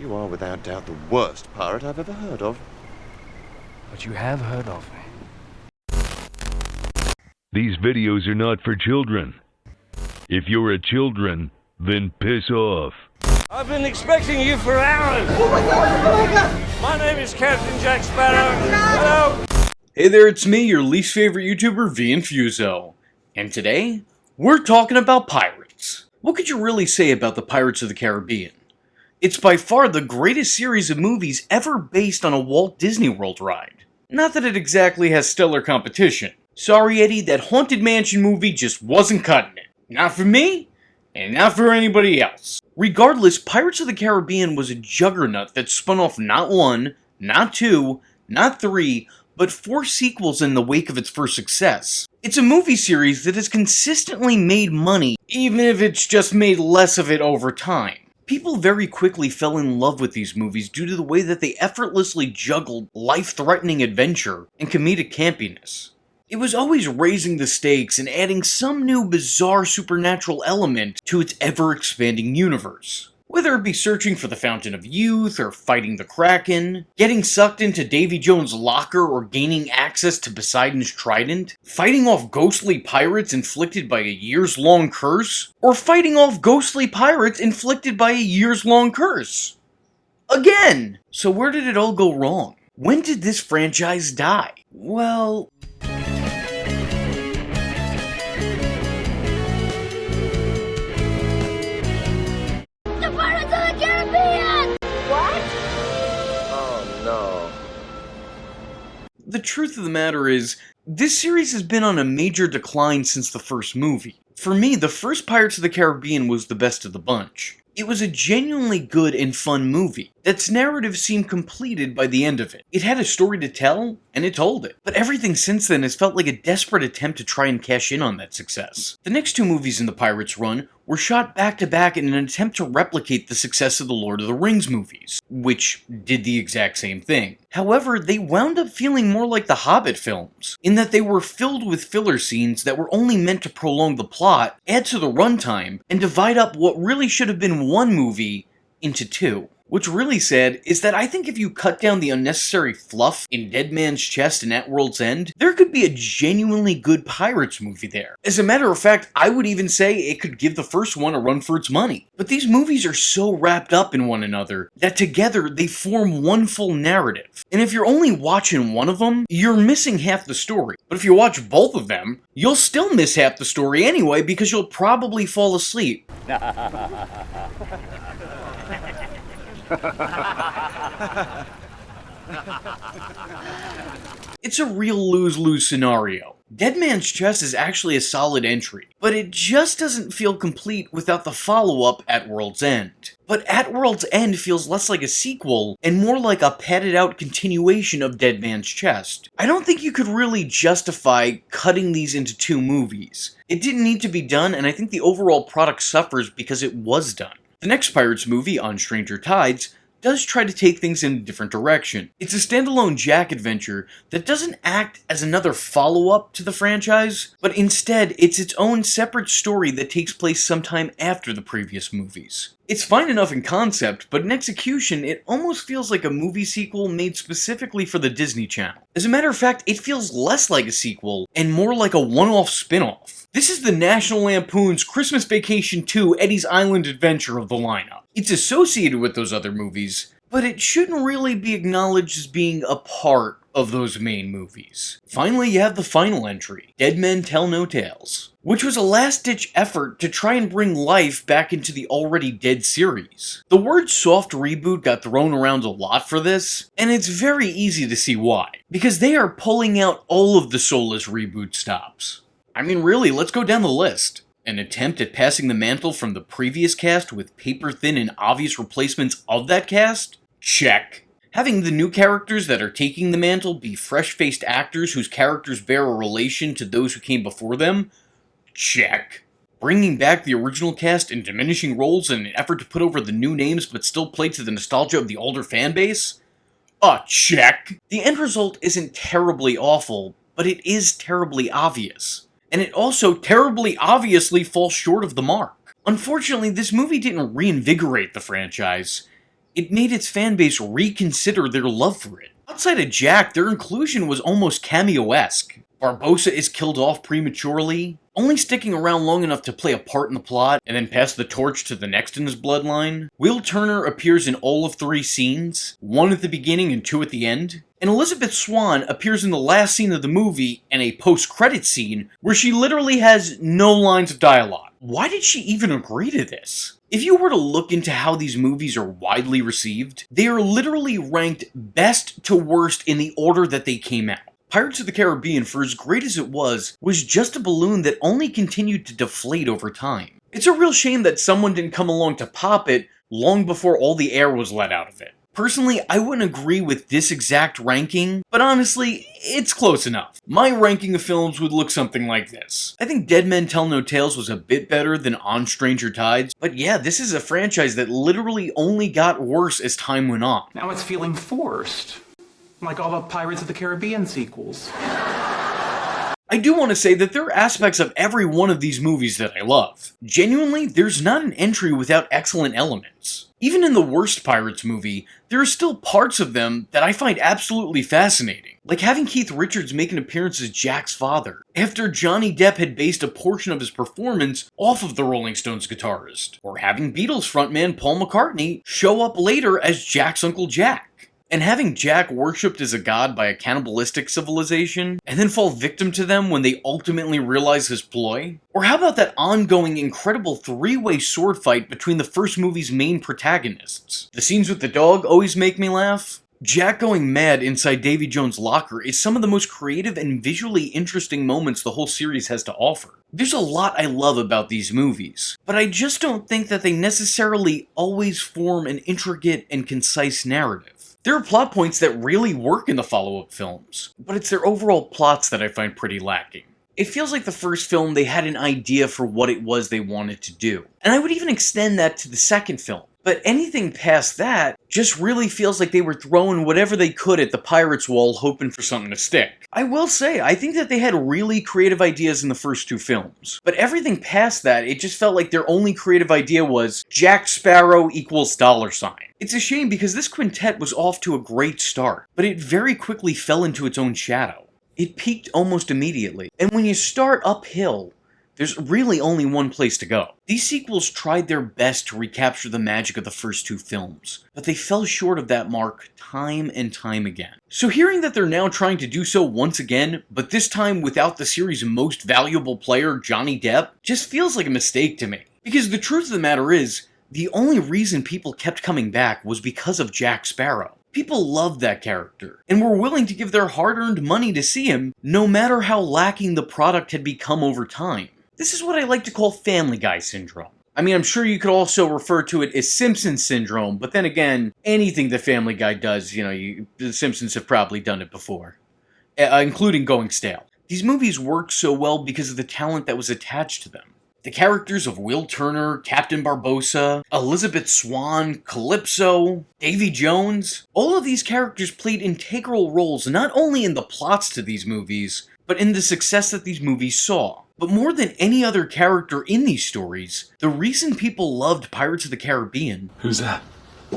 You are without doubt the worst pirate I've ever heard of. But you have heard of me. These videos are not for children. If you're a children, then piss off. I've been expecting you for hours. Oh my god! My name is Captain Jack Sparrow. Hello. Hey there, it's me, your least favorite YouTuber, Infuso. And today, we're talking about pirates. What could you really say about the Pirates of the Caribbean? It's by far the greatest series of movies ever based on a Walt Disney World ride. Not that it exactly has stellar competition. Sorry, Eddie, that Haunted Mansion movie just wasn't cutting it. Not for me, and not for anybody else. Regardless, Pirates of the Caribbean was a juggernaut that spun off not one, not two, not three, but 4 sequels in the wake of its first success. It's a movie series that has consistently made money, even if it's just made less of it over time. People very quickly fell in love with these movies due to the way that they effortlessly juggled life-threatening adventure and comedic campiness. It was always raising the stakes and adding some new bizarre supernatural element to its ever-expanding universe. Whether it be searching for the Fountain of Youth, or fighting the Kraken, getting sucked into Davy Jones' locker, or gaining access to Poseidon's trident, fighting off ghostly pirates inflicted by a years-long curse, or fighting off ghostly pirates inflicted by a years-long curse. Again! So where did it all go wrong? When did this franchise die? Well... The truth of the matter is, this series has been on a major decline since the first movie. For me, the first Pirates of the Caribbean was the best of the bunch. It was a genuinely good and fun movie. Its narrative seemed completed by the end of it. It had a story to tell, and it told it. But everything since then has felt like a desperate attempt to try and cash in on that success. The next 2 movies in the Pirates run were shot back-to-back in an attempt to replicate the success of the Lord of the Rings movies, which did the exact same thing. However, they wound up feeling more like the Hobbit films, in that they were filled with filler scenes that were only meant to prolong the plot, add to the runtime, and divide up what really should have been one movie into 2. What's really sad is that I think if you cut down the unnecessary fluff in Dead Man's Chest and At World's End, there could be a genuinely good Pirates movie there. As a matter of fact, I would even say it could give the first one a run for its money. But these movies are so wrapped up in one another that together they form one full narrative. And if you're only watching one of them, you're missing half the story. But if you watch both of them, you'll still miss half the story anyway because you'll probably fall asleep. It's a real lose-lose scenario. Dead Man's Chest is actually a solid entry, but it just doesn't feel complete without the follow-up At World's End. But At World's End feels less like a sequel and more like a padded-out continuation of Dead Man's Chest. I don't think you could really justify cutting these into 2 movies. It didn't need to be done, and I think the overall product suffers because it was done. The next Pirates movie, On Stranger Tides, does try to take things in a different direction. It's a standalone Jack adventure that doesn't act as another follow-up to the franchise, but instead it's its own separate story that takes place sometime after the previous movies. It's fine enough in concept, but in execution it almost feels like a movie sequel made specifically for the Disney Channel. As a matter of fact, it feels less like a sequel and more like a one-off spin-off. This is the National Lampoon's Christmas Vacation 2 Eddie's Island Adventure of the lineup. It's associated with those other movies, but it shouldn't really be acknowledged as being a part of those main movies. Finally, you have the final entry, Dead Men Tell No Tales, which was a last-ditch effort to try and bring life back into the already dead series. The word soft reboot got thrown around a lot for this, and it's very easy to see why, because they are pulling out all of the soulless reboot stops. I mean, really, let's go down the list. An attempt at passing the mantle from the previous cast with paper-thin and obvious replacements of that cast? Check. Having the new characters that are taking the mantle be fresh-faced actors whose characters bear a relation to those who came before them? Check. Bringing back the original cast and diminishing roles in an effort to put over the new names but still play to the nostalgia of the older fanbase? Check. The end result isn't terribly awful, but it is terribly obvious. And it also terribly obviously falls short of the mark. Unfortunately, this movie didn't reinvigorate the franchise. it made its fanbase reconsider their love for it. Outside of Jack, their inclusion was almost cameo-esque. Barbossa is killed off prematurely, only sticking around long enough to play a part in the plot and then pass the torch to the next in his bloodline. Will Turner appears in all of 3 scenes, 1 at the beginning and 2 at the end. And Elizabeth Swann appears in the last scene of the movie and a post-credit scene where she literally has no lines of dialogue. Why did she even agree to this? If you were to look into how these movies are widely received, they are literally ranked best to worst in the order that they came out. Pirates of the Caribbean, for as great as it was just a balloon that only continued to deflate over time. It's a real shame that someone didn't come along to pop it long before all the air was let out of it. Personally, I wouldn't agree with this exact ranking, but honestly, it's close enough. My ranking of films would look something like this. I think Dead Men Tell No Tales was a bit better than On Stranger Tides, but yeah, this is a franchise that literally only got worse as time went on. Now it's feeling forced. Like all the Pirates of the Caribbean sequels. I do want to say that there are aspects of every one of these movies that I love. Genuinely, there's not an entry without excellent elements. Even in the worst Pirates movie, there are still parts of them that I find absolutely fascinating. Like having Keith Richards make an appearance as Jack's father, after Johnny Depp had based a portion of his performance off of the Rolling Stones guitarist. Or having Beatles frontman Paul McCartney show up later as Jack's Uncle Jack. And having Jack worshipped as a god by a cannibalistic civilization, and then fall victim to them when they ultimately realize his ploy? Or how about that ongoing incredible 3-way sword fight between the first movie's main protagonists? The scenes with the dog always make me laugh. Jack going mad inside Davy Jones' locker is some of the most creative and visually interesting moments the whole series has to offer. There's a lot I love about these movies, but I just don't think that they necessarily always form an intricate and concise narrative. There are plot points that really work in the follow-up films, but it's their overall plots that I find pretty lacking. It feels like the first film they had an idea for what it was they wanted to do, and I would even extend that to the second film. But anything past that just really feels like they were throwing whatever they could at the Pirates wall hoping for something to stick. I will say, I think that they had really creative ideas in the first 2 films. But everything past that, it just felt like their only creative idea was Jack Sparrow equals $. It's a shame because this quintet was off to a great start, but it very quickly fell into its own shadow. It peaked almost immediately, and when you start uphill, there's really only one place to go. These sequels tried their best to recapture the magic of the first 2 films, but they fell short of that mark time and time again. So hearing that they're now trying to do so once again, but this time without the series' most valuable player, Johnny Depp, just feels like a mistake to me. Because the truth of the matter is, the only reason people kept coming back was because of Jack Sparrow. People loved that character, and were willing to give their hard-earned money to see him, no matter how lacking the product had become over time. This is what I like to call Family Guy syndrome. I mean, I'm sure you could also refer to it as Simpsons syndrome, but then again, anything that Family Guy does, the Simpsons have probably done it before. Including going stale. These movies worked so well because of the talent that was attached to them. The characters of Will Turner, Captain Barbossa, Elizabeth Swann, Calypso, Davy Jones, all of these characters played integral roles not only in the plots to these movies, but in the success that these movies saw. But more than any other character in these stories, the reason people loved Pirates of the Caribbean... Who's that?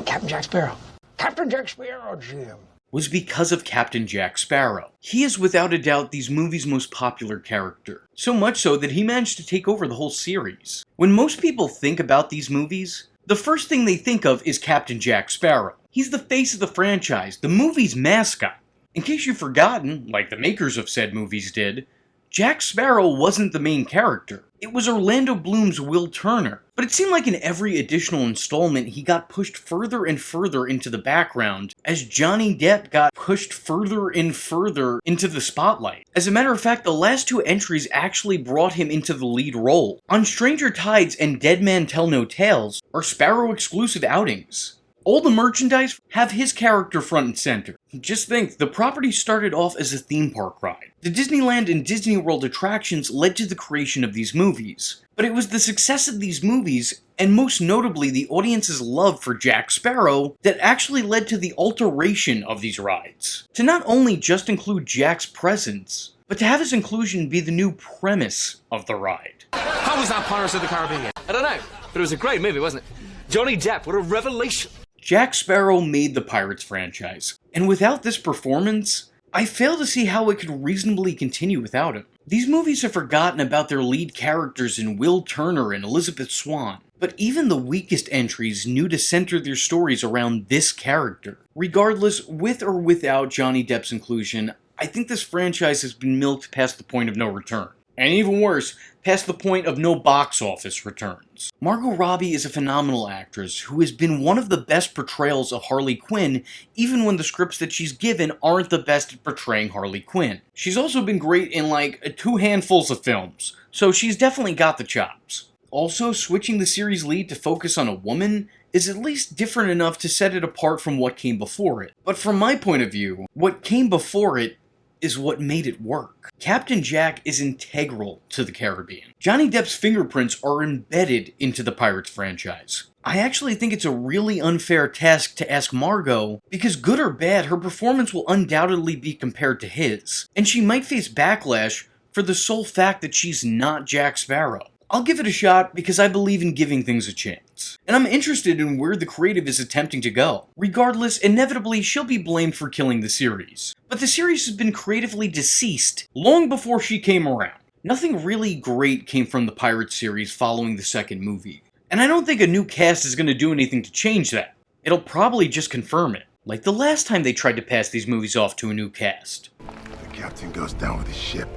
Captain Jack Sparrow. Captain Jack Sparrow, Jim. ...was because of Captain Jack Sparrow. He is without a doubt these movies' most popular character. So much so that he managed to take over the whole series. When most people think about these movies, the first thing they think of is Captain Jack Sparrow. He's the face of the franchise, the movie's mascot. In case you've forgotten, like the makers of said movies did, Jack Sparrow wasn't the main character. It was Orlando Bloom's Will Turner. But it seemed like in every additional installment, he got pushed further and further into the background, as Johnny Depp got pushed further and further into the spotlight. As a matter of fact, the last 2 entries actually brought him into the lead role. On Stranger Tides and Dead Man Tell No Tales are Sparrow exclusive outings. All the merchandise have his character front and center. Just think, the property started off as a theme park ride. The Disneyland and Disney World attractions led to the creation of these movies. But it was the success of these movies, and most notably the audience's love for Jack Sparrow, that actually led to the alteration of these rides. To not only just include Jack's presence, but to have his inclusion be the new premise of the ride. How was that Pirates of the Caribbean? I don't know, but it was a great movie, wasn't it? Johnny Depp, what a revelation. Jack Sparrow made the Pirates franchise, and without this performance, I fail to see how it could reasonably continue without him. These movies have forgotten about their lead characters in Will Turner and Elizabeth Swann, but even the weakest entries knew to center their stories around this character. Regardless, with or without Johnny Depp's inclusion, I think this franchise has been milked past the point of no return. And even worse, past the point of no box office returns. Margot Robbie is a phenomenal actress who has been one of the best portrayals of Harley Quinn, even when the scripts that she's given aren't the best at portraying Harley Quinn. She's also been great in like 2 handfuls of films, so she's definitely got the chops. Also, switching the series lead to focus on a woman is at least different enough to set it apart from what came before it. But from my point of view, what came before it is what made it work. Captain Jack is integral to the Caribbean. Johnny Depp's fingerprints are embedded into the Pirates franchise. I actually think it's a really unfair task to ask Margot, because good or bad, her performance will undoubtedly be compared to his, and she might face backlash for the sole fact that she's not Jack Sparrow. I'll give it a shot because I believe in giving things a chance. And I'm interested in where the creative is attempting to go. Regardless, inevitably she'll be blamed for killing the series. But the series has been creatively deceased long before she came around. Nothing really great came from the Pirates series following the second movie. And I don't think a new cast is going to do anything to change that. It'll probably just confirm it. Like the last time they tried to pass these movies off to a new cast. The captain goes down with his ship.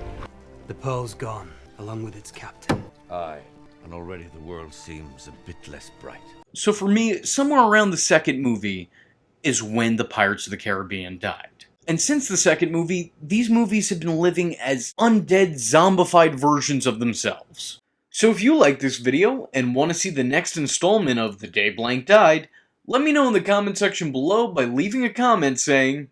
The Pearl's gone, along with its captain. Aye, and already the world seems a bit less bright. So for me, somewhere around the second movie is when the Pirates of the Caribbean died. And since the second movie, these movies have been living as undead, zombified versions of themselves. So if you like this video and want to see the next installment of The Day Blank Died, let me know in the comment section below by leaving a comment saying,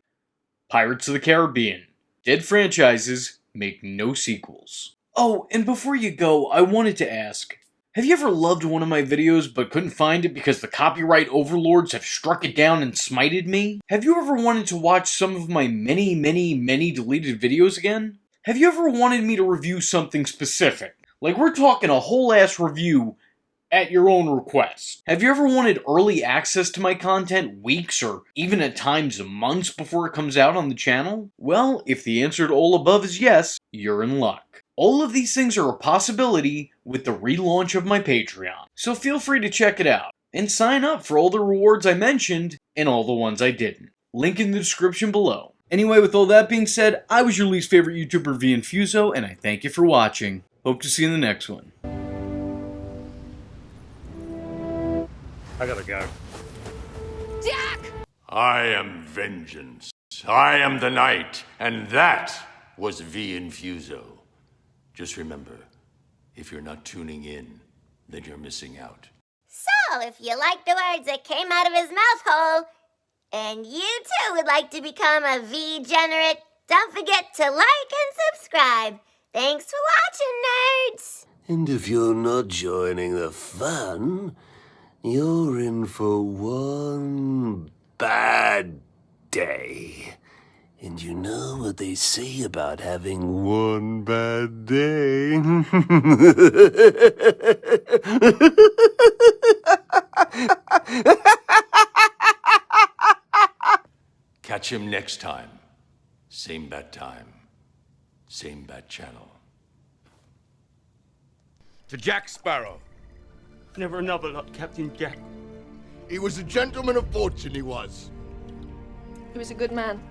Pirates of the Caribbean, dead franchises make no sequels. Oh, and before you go, I wanted to ask, have you ever loved one of my videos but couldn't find it because the copyright overlords have struck it down and smited me? Have you ever wanted to watch some of my many deleted videos again? Have you ever wanted me to review something specific? Like we're talking a whole ass review at your own request. Have you ever wanted early access to my content weeks or even at times months before it comes out on the channel? Well, if the answer to all above is yes, you're in luck. All of these things are a possibility with the relaunch of my Patreon, so feel free to check it out, and sign up for all the rewards I mentioned, and all the ones I didn't. Link in the description below. Anyway, with all that being said, I was your least favorite YouTuber, Infuso, and I thank you for watching. Hope to see you in the next one. I gotta go. Jack! I am vengeance. I am the night, and that was Infuso. Just remember, if you're not tuning in, then you're missing out. So, if you like the words that came out of his mouth hole, and you too would like to become a V-generate, don't forget to like and subscribe. Thanks for watching, nerds! And if you're not joining the fun, you're in for one bad day. And you know what they say about having one bad day? Catch him next time. Same bad time. Same bad channel. To Jack Sparrow. Never another lot, Captain Jack. He was a gentleman of fortune, he was. He was a good man.